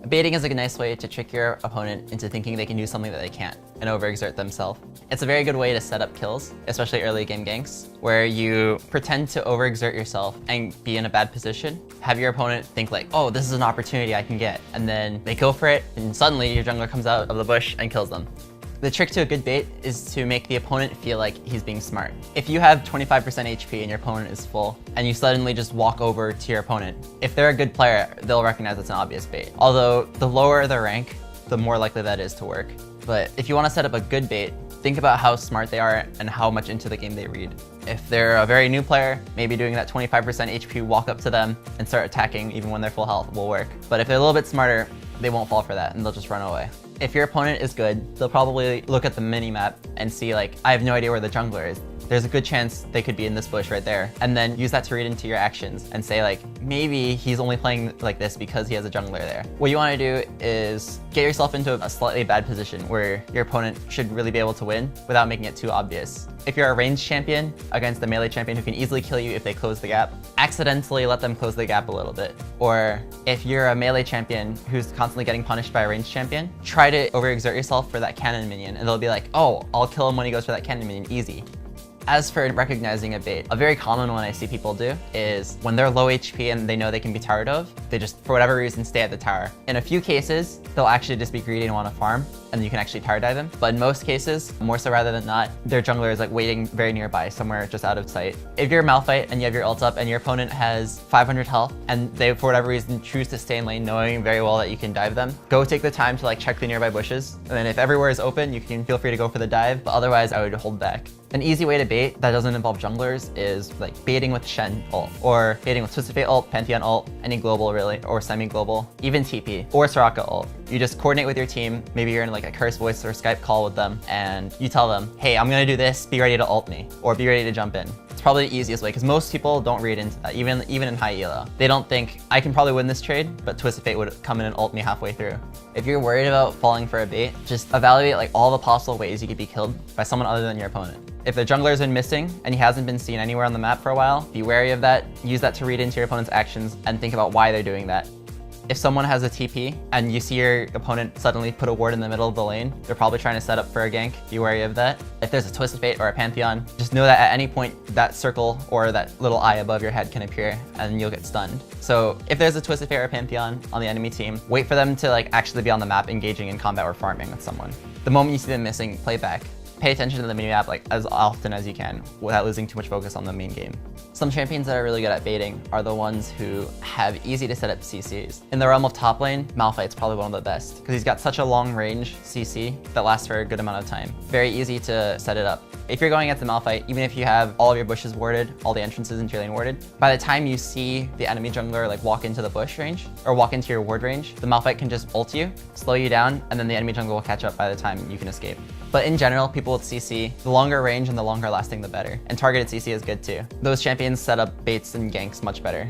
Baiting is a nice way to trick your opponent into thinking they can do something that they can't and overexert themselves. It's a very good way to set up kills, especially early game ganks, where you pretend to overexert yourself and be in a bad position. Have your opponent think like, oh, this is an opportunity I can get. And then they go for it, and suddenly your jungler comes out of the bush and kills them. The trick to a good bait is to make the opponent feel like he's being smart. If you have 25% HP and your opponent is full, and you suddenly just walk over to your opponent, if they're a good player, they'll recognize it's an obvious bait. Although the lower the rank, the more likely that is to work. But if you want to set up a good bait, think about how smart they are and how much into the game they read. If they're a very new player, maybe doing that 25% HP walk up to them and start attacking even when they're full health will work. But if they're a little bit smarter, they won't fall for that and they'll just run away. If your opponent is good, they'll probably look at the mini-map and see like, I have no idea where the jungler is. There's a good chance they could be in this bush right there. And then use that to read into your actions and say like, maybe he's only playing like this because he has a jungler there. What you want to do is get yourself into a slightly bad position where your opponent should really be able to win without making it too obvious. If you're a ranged champion against a melee champion who can easily kill you if they close the gap, accidentally let them close the gap a little bit. Or if you're a melee champion who's constantly getting punished by a ranged champion, try to overexert yourself for that cannon minion and they'll be like, oh, I'll kill him when he goes for that cannon minion, easy. As for recognizing a bait, a very common one I see people do is when they're low HP and they know they can be towered of, they just, for whatever reason, stay at the tower. In a few cases, they'll actually just be greedy and want to farm, and you can actually tower dive them. But in most cases, more so rather than not, their jungler is like waiting very nearby, somewhere just out of sight. If you're Malphite and you have your ult up and your opponent has 500 health, and they, for whatever reason, choose to stay in lane knowing very well that you can dive them, go take the time to like check the nearby bushes. And then if everywhere is open, you can feel free to go for the dive, but otherwise I would hold back. An easy way to bait that doesn't involve junglers is like baiting with Shen ult, or baiting with Twisted Fate ult, Pantheon ult, any global really, or semi-global, even TP, or Soraka ult. You just coordinate with your team, maybe you're in like a curse voice or Skype call with them, and you tell them, hey, I'm gonna do this, be ready to ult me, or be ready to jump in. It's probably the easiest way, because most people don't read into that, even in high elo. They don't think, I can probably win this trade, but Twisted Fate would come in and ult me halfway through. If you're worried about falling for a bait, just evaluate like all the possible ways you could be killed by someone other than your opponent. If the jungler's been missing and he hasn't been seen anywhere on the map for a while, be wary of that, use that to read into your opponent's actions, and think about why they're doing that. If someone has a TP and you see your opponent suddenly put a ward in the middle of the lane, they're probably trying to set up for a gank, be wary of that. If there's a Twisted Fate or a Pantheon, just know that at any point that circle or that little eye above your head can appear and you'll get stunned. So if there's a Twisted Fate or a Pantheon on the enemy team, wait for them to like actually be on the map engaging in combat or farming with someone. The moment you see them missing, play back. Pay attention to the minimap like as often as you can without losing too much focus on the main game. Some champions that are really good at baiting are the ones who have easy to set up CCs. In the realm of top lane, Malphite's probably one of the best because he's got such a long range CC that lasts for a good amount of time. Very easy to set it up. If you're going against the Malphite, even if you have all of your bushes warded, all the entrances into your lane warded, by the time you see the enemy jungler like walk into the bush range or walk into your ward range, the Malphite can just ult you, slow you down, and then the enemy jungler will catch up by the time you can escape. But in general, people with CC, the longer range and the longer lasting, the better. And targeted CC is good too. Those champions set up baits and ganks much better.